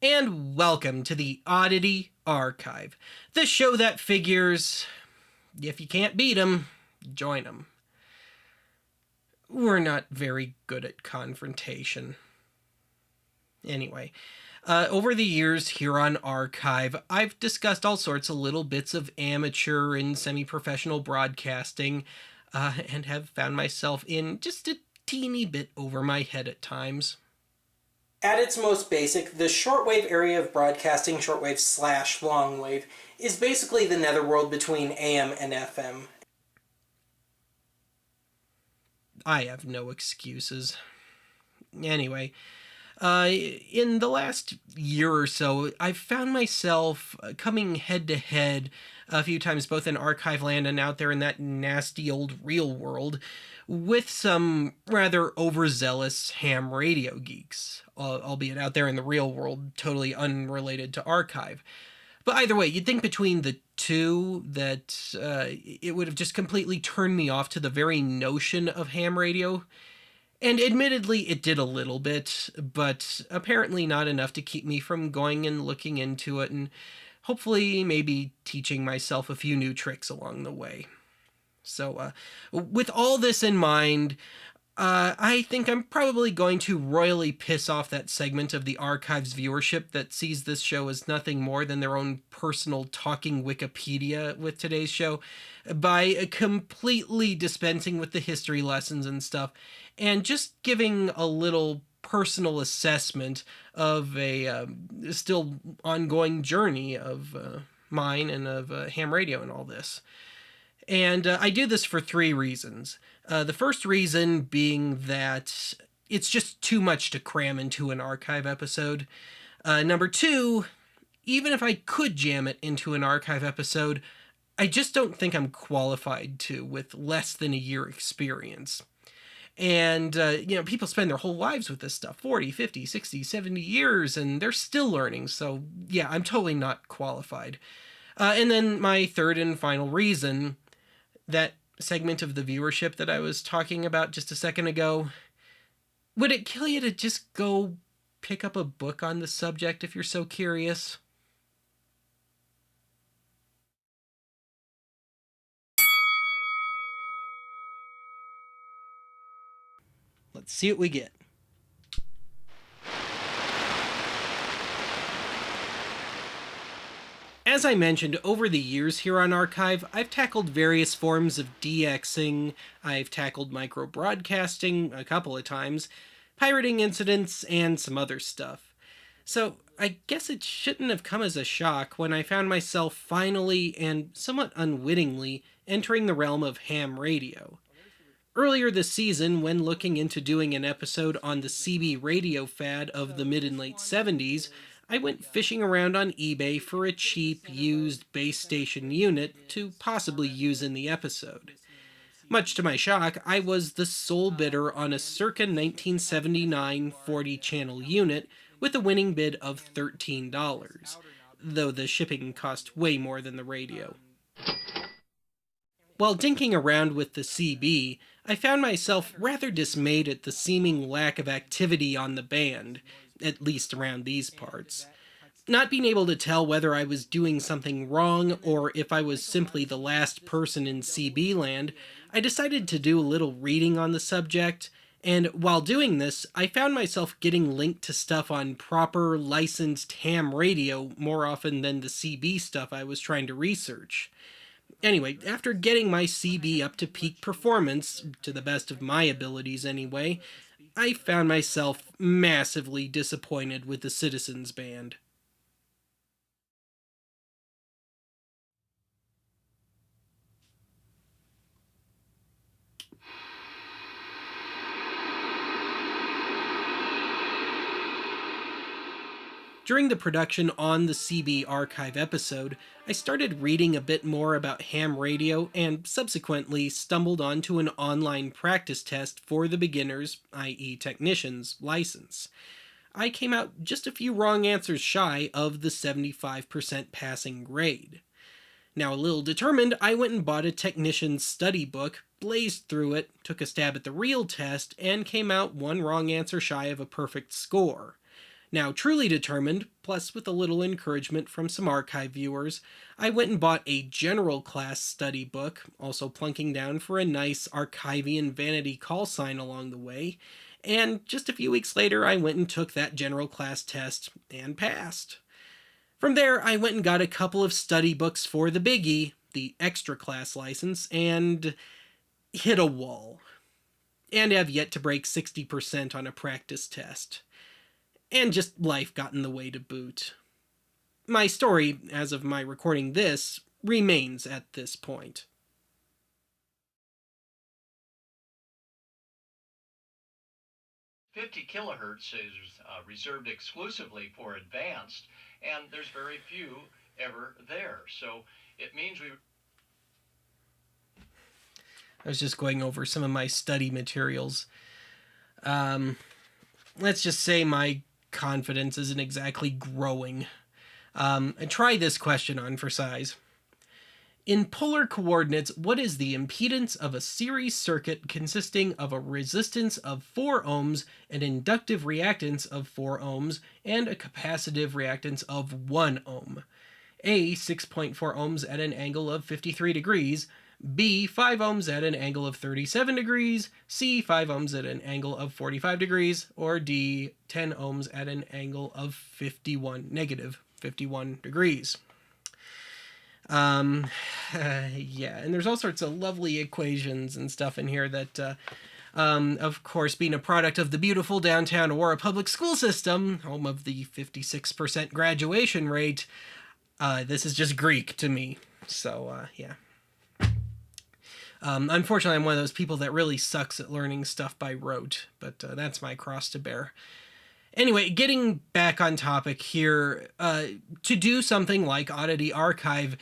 and welcome to the Oddity Archive, the show that figures, if you can't beat 'em, join 'em. We're not very good at confrontation. Anyway, over the years here on Archive, I've discussed all sorts of little bits of amateur and semi-professional broadcasting, and have found myself in just a teeny bit over my head at times. At its most basic, the shortwave area of broadcasting, shortwave/longwave, is basically the netherworld between AM and FM. I have no excuses. Anyway, in the last year or so, I've found myself coming head to head a few times, both in archive land and out there in that nasty old real world, with some rather overzealous ham radio geeks, albeit out there in the real world, totally unrelated to archive. But either way, you'd think between the two that it would have just completely turned me off to the very notion of ham radio. And admittedly, it did a little bit, but apparently not enough to keep me from going and looking into it and hopefully maybe teaching myself a few new tricks along the way. So, with all this in mind, I think I'm probably going to royally piss off that segment of the Archive's viewership that sees this show as nothing more than their own personal talking Wikipedia with today's show by completely dispensing with the history lessons and stuff and just giving a little personal assessment of a still ongoing journey of mine and of ham radio and all this. And I do this for three reasons. The first reason being that it's just too much to cram into an archive episode. Number two, even if I could jam it into an archive episode, I just don't think I'm qualified to with less than a year experience. And, people spend their whole lives with this stuff, 40, 50, 60, 70 years, and they're still learning. So, yeah, I'm totally not qualified. And then my third and final reason, that segment of the viewership that I was talking about just a second ago, would it kill you to just go pick up a book on the subject if you're so curious? Let's see what we get. As I mentioned, over the years here on Archive, I've tackled various forms of DXing, I've tackled micro-broadcasting a couple of times, pirating incidents, and some other stuff. So I guess it shouldn't have come as a shock when I found myself finally, and somewhat unwittingly, entering the realm of ham radio. Earlier this season, when looking into doing an episode on the CB radio fad of the mid and late 70s, I went fishing around on eBay for a cheap, used base station unit to possibly use in the episode. Much to my shock, I was the sole bidder on a circa 1979 40-channel unit with a winning bid of $13, though the shipping cost way more than the radio. While dinking around with the CB, I found myself rather dismayed at the seeming lack of activity on the band, at least around these parts. Not being able to tell whether I was doing something wrong or if I was simply the last person in CB land, I decided to do a little reading on the subject, and while doing this, I found myself getting linked to stuff on proper, licensed ham radio more often than the CB stuff I was trying to research. Anyway, after getting my CB up to peak performance, to the best of my abilities anyway, I found myself massively disappointed with the Citizens Band. During the production on the CB Archive episode, I started reading a bit more about ham radio and subsequently stumbled onto an online practice test for the beginners, i.e. technicians, license. I came out just a few wrong answers shy of the 75% passing grade. Now a little determined, I went and bought a technician's study book, blazed through it, took a stab at the real test, and came out one wrong answer shy of a perfect score. Now, truly determined, plus with a little encouragement from some archive viewers, I went and bought a general class study book, also plunking down for a nice Archivian vanity call sign along the way, and just a few weeks later I went and took that general class test and passed. From there, I went and got a couple of study books for the biggie, the extra class license, and hit a wall. And have yet to break 60% on a practice test. And just life got in the way to boot. My story, as of my recording this, remains at this point. "50 kilohertz is reserved exclusively for advanced, and there's very few ever there. So it means we..." I was just going over some of my study materials. Let's just say my confidence isn't exactly growing. I tried this question on for size. In polar coordinates, what is the impedance of a series circuit consisting of a resistance of 4 ohms, an inductive reactance of 4 ohms, and a capacitive reactance of 1 ohm? A. 6.4 ohms at an angle of 53 degrees. B. 5 ohms at an angle of 37 degrees. C. 5 ohms at an angle of 45 degrees. Or D. 10 ohms at an angle of negative 51 degrees. Yeah, and there's all sorts of lovely equations and stuff in here that, of course, being a product of the beautiful downtown Aurora public school system, home of the 56% graduation rate, this is just Greek to me. So, yeah. Unfortunately, I'm one of those people that really sucks at learning stuff by rote, but that's my cross to bear. Anyway, getting back on topic here, to do something like Oddity Archive,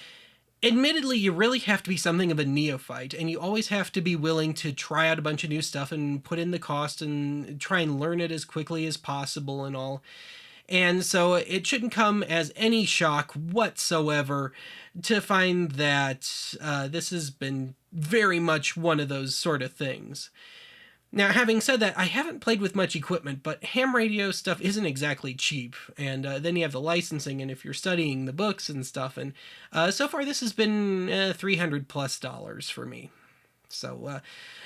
admittedly, you really have to be something of a neophyte, and you always have to be willing to try out a bunch of new stuff and put in the cost and try and learn it as quickly as possible and all. And so it shouldn't come as any shock whatsoever to find that this has been very much one of those sort of things. Now, having said that, I haven't played with much equipment, but ham radio stuff isn't exactly cheap. And then you have the licensing, and if you're studying the books and stuff, and so far this has been $300+ for me. So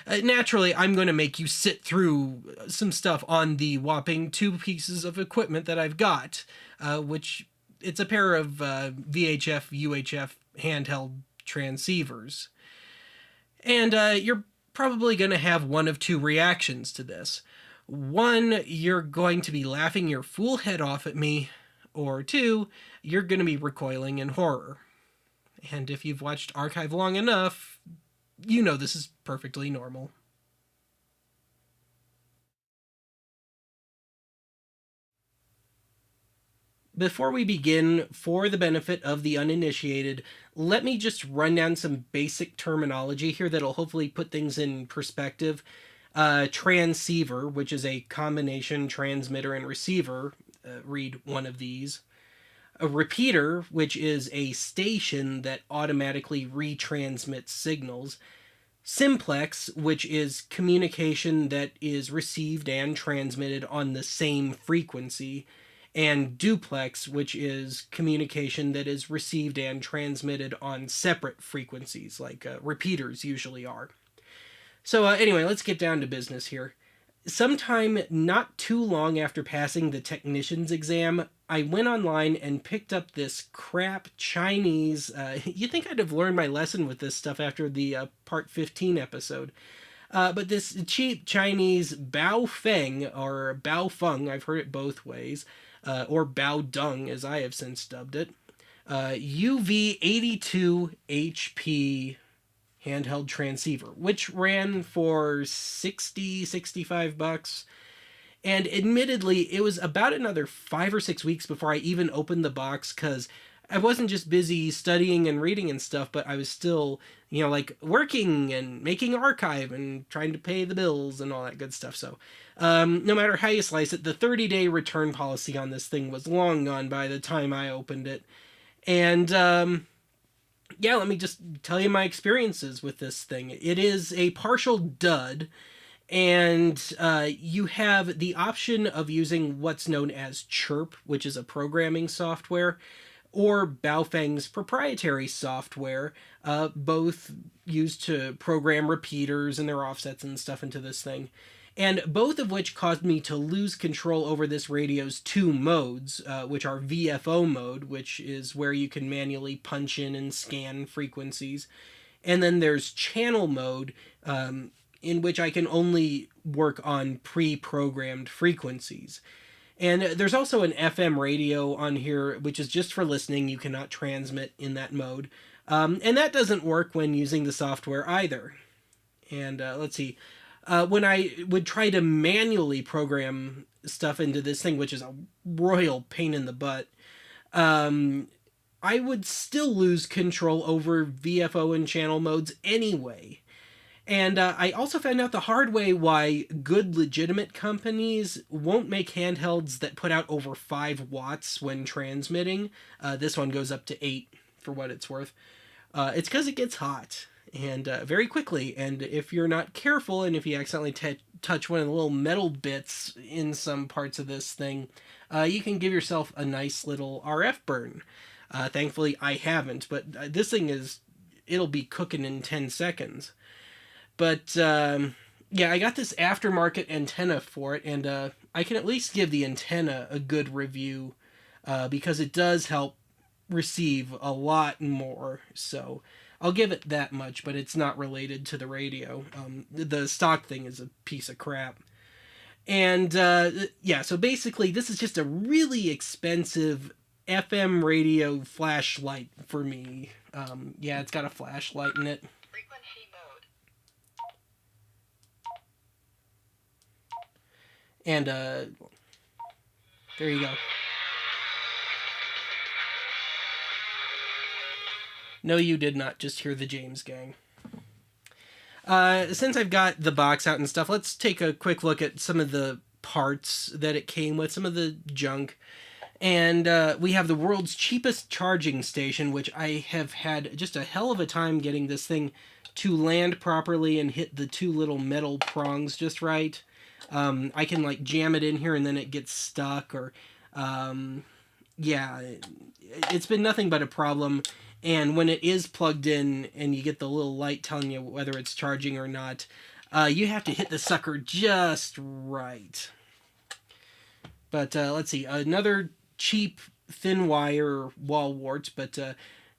naturally, I'm going to make you sit through some stuff on the whopping 2 pieces of equipment that I've got, which it's a pair of VHF UHF handheld transceivers. And you're probably going to have one of 2 reactions to this. One, you're going to be laughing your fool head off at me, or 2, you're going to be recoiling in horror. And if you've watched Archive long enough, you know this is perfectly normal. Before we begin, for the benefit of the uninitiated, let me just run down some basic terminology here that'll hopefully put things in perspective. Transceiver, which is a combination transmitter and receiver, read one of these. A repeater, which is a station that automatically retransmits signals. Simplex, which is communication that is received and transmitted on the same frequency. And duplex, which is communication that is received and transmitted on separate frequencies, like repeaters usually are. So anyway, let's get down to business here. Sometime not too long after passing the technician's exam, I went online and picked up this crap Chinese. You'd think I'd have learned my lesson with this stuff after the Part 15 episode. But this cheap Chinese Baofeng, or Baofeng, I've heard it both ways, or Bao Dung as I have since dubbed it, UV-82HP handheld transceiver, which ran for $65. And admittedly, it was about another 5 or 6 weeks before I even opened the box, because I wasn't just busy studying and reading and stuff, but I was still, like working and making archive and trying to pay the bills and all that good stuff. So no matter how you slice it, the 30-day return policy on this thing was long gone by the time I opened it. And yeah, let me just tell you my experiences with this thing. It is a partial dud. And you have the option of using what's known as Chirp, which is a programming software, or Baofeng's proprietary software, both used to program repeaters and their offsets and stuff into this thing. And both of which caused me to lose control over this radio's two modes, which are VFO mode, which is where you can manually punch in and scan frequencies. And then there's channel mode, in which I can only work on pre programmed frequencies. And there's also an FM radio on here, which is just for listening. You cannot transmit in that mode. And that doesn't work when using the software either. And let's see. When I would try to manually program stuff into this thing, which is a royal pain in the butt, I would still lose control over VFO and channel modes anyway. And I also found out the hard way why good legitimate companies won't make handhelds that put out over 5 watts when transmitting. This one goes up to 8 for what it's worth. It's because it gets hot and very quickly. And if you're not careful and if you accidentally touch one of the little metal bits in some parts of this thing, you can give yourself a nice little RF burn. Thankfully, I haven't, but this thing it'll be cooking in 10 seconds. But yeah, I got this aftermarket antenna for it, and I can at least give the antenna a good review because it does help receive a lot more. So I'll give it that much, but it's not related to the radio. The stock thing is a piece of crap. And yeah, so basically, this is just a really expensive FM radio flashlight for me. Yeah, it's got a flashlight in it. And there you go. No, you did not just hear the James Gang. Since I've got the box out and stuff, let's take a quick look at some of the parts that it came with, some of the junk. And we have the world's cheapest charging station, which I have had just a hell of a time getting this thing to land properly and hit the two little metal prongs just right. I can like jam it in here and then it gets stuck, or yeah, it's been nothing but a problem. And when it is plugged in and you get the little light telling you whether it's charging or not, you have to hit the sucker just right. But let's see, another cheap thin wire wall wart, but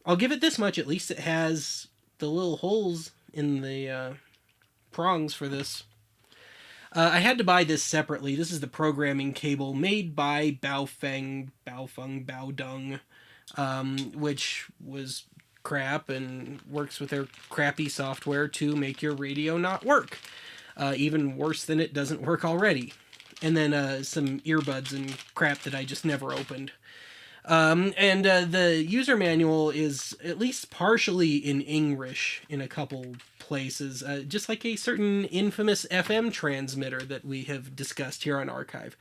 I'll give it this much, at least it has the little holes in the prongs for this. I had to buy this separately. This is the programming cable made by Baofeng, which was crap and works with their crappy software to make your radio not work. Even worse than it doesn't work already. And then some earbuds and crap that I just never opened. And the user manual is at least partially in English in a couple places, just like a certain infamous FM transmitter that we have discussed here on Archive.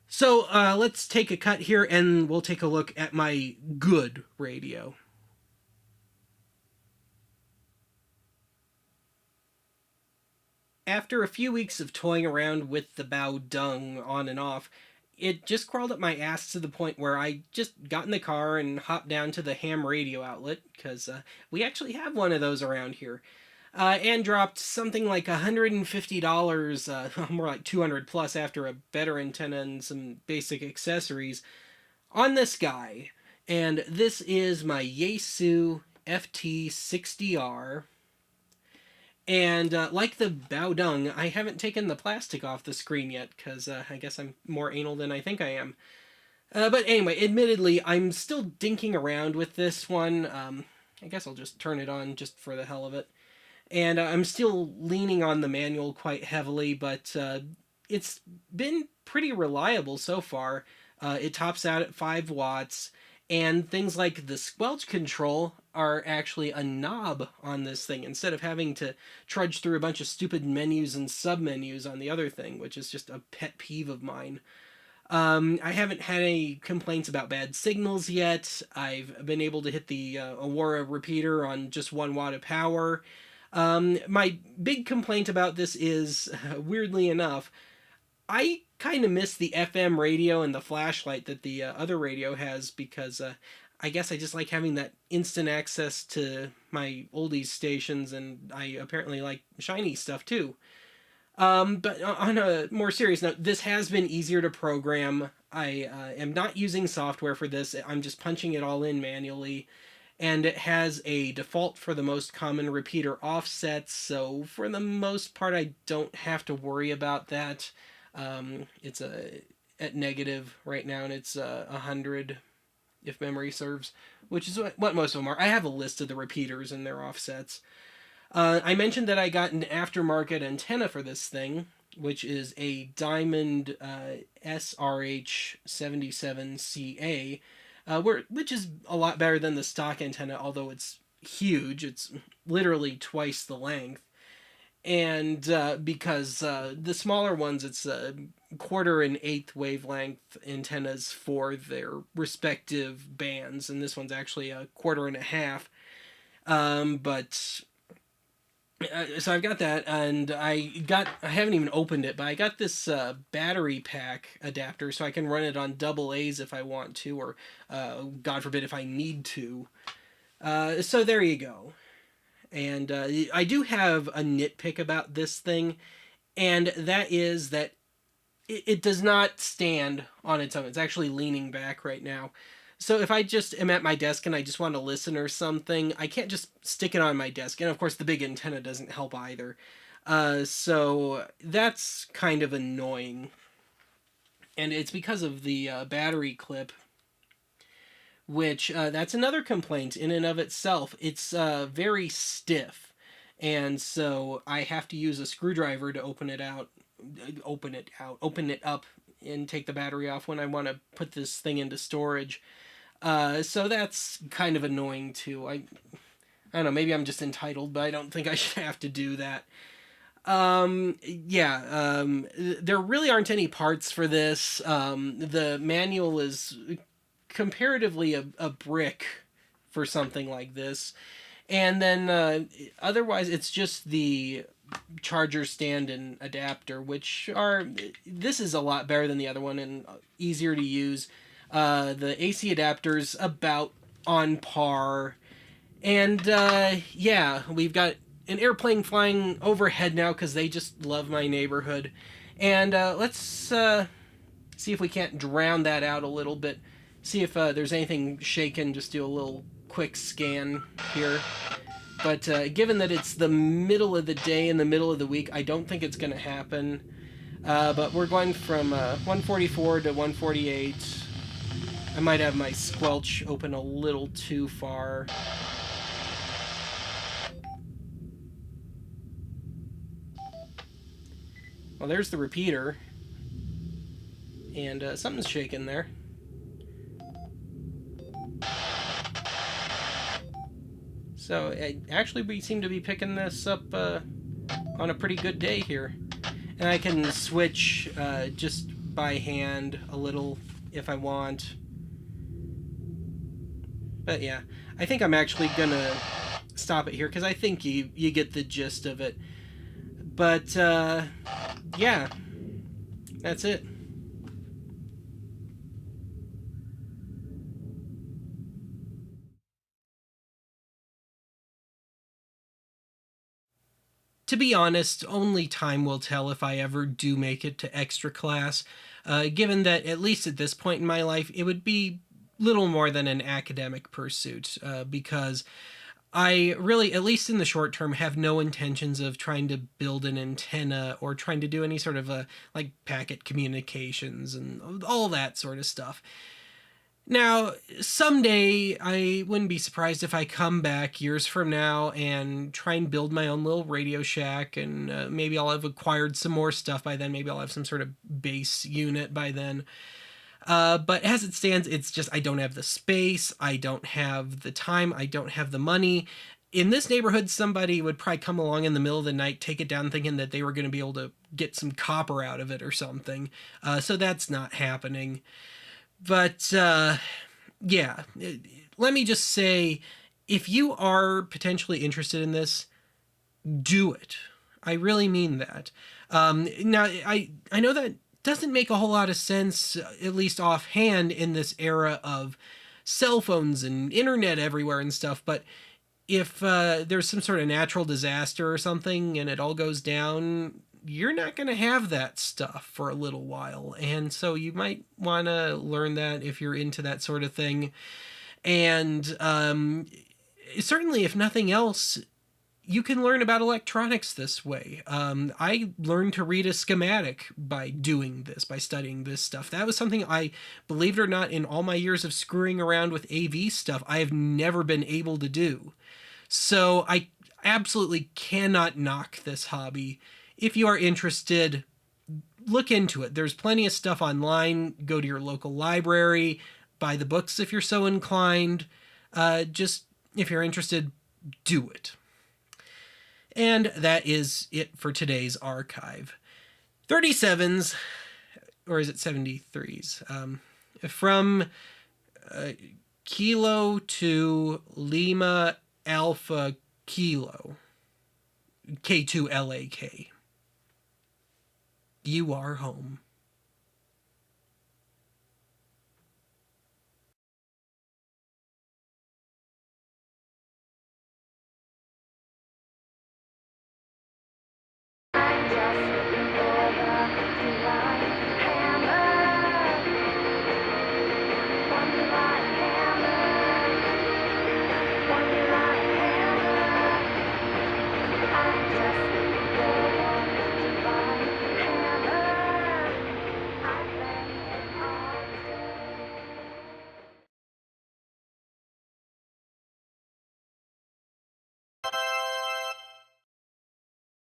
So let's take a cut here and we'll take a look at my good radio. After a few weeks of toying around with the Baodeng on and off, it just crawled up my ass to the point where I just got in the car and hopped down to the ham radio outlet, because we actually have one of those around here, and dropped something like $150, more like 200 plus after a better antenna and some basic accessories, on this guy. And this is my Yaesu FT-60R. And like the Baodeng, I haven't taken the plastic off the screen yet, because I guess I'm more anal than I think I am. But anyway, admittedly, I'm still dinking around with this one. I guess I'll just turn it on just for the hell of it. And I'm still leaning on the manual quite heavily, but it's been pretty reliable so far. It tops out at 5 watts. And things like the squelch control are actually a knob on this thing instead of having to trudge through a bunch of stupid menus and submenus on the other thing, which is just a pet peeve of mine. I haven't had any complaints about bad signals yet. I've been able to hit the Aurora repeater on just 1 watt of power. My big complaint about this is, weirdly enough, I kind of miss the FM radio and the flashlight that the other radio has because I guess I just like having that instant access to my oldies stations, and I apparently like shiny stuff too. But on a more serious note, this has been easier to program. I am not using software for this. I'm just punching it all in manually. And it has a default for the most common repeater offsets, so for the most part, I don't have to worry about that. It's at negative right now, and it's 100 if memory serves, which is what most of them are. I have a list of the repeaters and their offsets. I mentioned that I got an aftermarket antenna for this thing, which is a Diamond SRH-77CA, which is a lot better than the stock antenna, although it's huge. It's literally twice the length. And because the smaller ones, it's a quarter and eighth wavelength antennas for their respective bands, and this one's actually a quarter and a half. But so I've got that, and I haven't even opened it, but I got this battery pack adapter, so I can run it on double A's if I want to, or God forbid if I need to. So there you go. And I do have a nitpick about this thing, and that is that it does not stand on its own. It's actually leaning back right now. So if I just am at my desk and I just want to listen or something, I can't just stick it on my desk. And of course, the big antenna doesn't help either. So that's kind of annoying. And it's because of the battery clip, which that's another complaint in and of itself. It's very stiff. And so I have to use a screwdriver to open it up, and take the battery off when I want to put this thing into storage. So that's kind of annoying too. I don't know, maybe I'm just entitled, but I don't think I should have to do that. Yeah, there really aren't any parts for this. The manual is comparatively a brick for something like this. And then otherwise, it's just the charger stand and adapter, which are, this is a lot better than the other one and easier to use. The AC adapter's about on par. And yeah, we've got an airplane flying overhead now because they just love my neighborhood. And let's see if we can't drown that out a little bit. See if there's anything shaken. Just do a little quick scan here. But given that it's the middle of the day and the middle of the week, I don't think it's going to happen. But we're going from 144 to 148. I might have my squelch open a little too far. Well, there's the repeater. And something's shaking there. So actually we seem to be picking this up on a pretty good day here. And I can switch just by hand a little if I want. But yeah, I think I'm actually gonna stop it here because I think you get the gist of it. But yeah, that's it. To be honest, only time will tell if I ever do make it to extra class, given that, at least at this point in my life, it would be little more than an academic pursuit, because I really, at least in the short term, have no intentions of trying to build an antenna or trying to do any sort of like packet communications and all that sort of stuff. Now, someday, I wouldn't be surprised if I come back years from now and try and build my own little Radio Shack, and maybe I'll have acquired some more stuff by then. Maybe I'll have some sort of base unit by then. But as it stands, it's just I don't have the space, I don't have the time, I don't have the money. In this neighborhood, somebody would probably come along in the middle of the night, take it down thinking that they were going to be able to get some copper out of it or something. So that's not happening. But yeah, let me just say, if you are potentially interested in this, do it. I really mean that. Now, I know that doesn't make a whole lot of sense, at least offhand, in this era of cell phones and internet everywhere and stuff, but if there's some sort of natural disaster or something and it all goes down, you're not going to have that stuff for a little while. And so you might want to learn that if you're into that sort of thing. And certainly, if nothing else, you can learn about electronics this way. I learned to read a schematic by doing this, by studying this stuff. That was something I, believe it or not, in all my years of screwing around with AV stuff, I have never been able to do. So I absolutely cannot knock this hobby. If you are interested, look into it. There's plenty of stuff online. Go to your local library, buy the books if you're so inclined. Just if you're interested, do it. And that is it for today's archive. 37s, or is it 73s? From Kilo to Lima Alpha Kilo, K2LAK. You are home.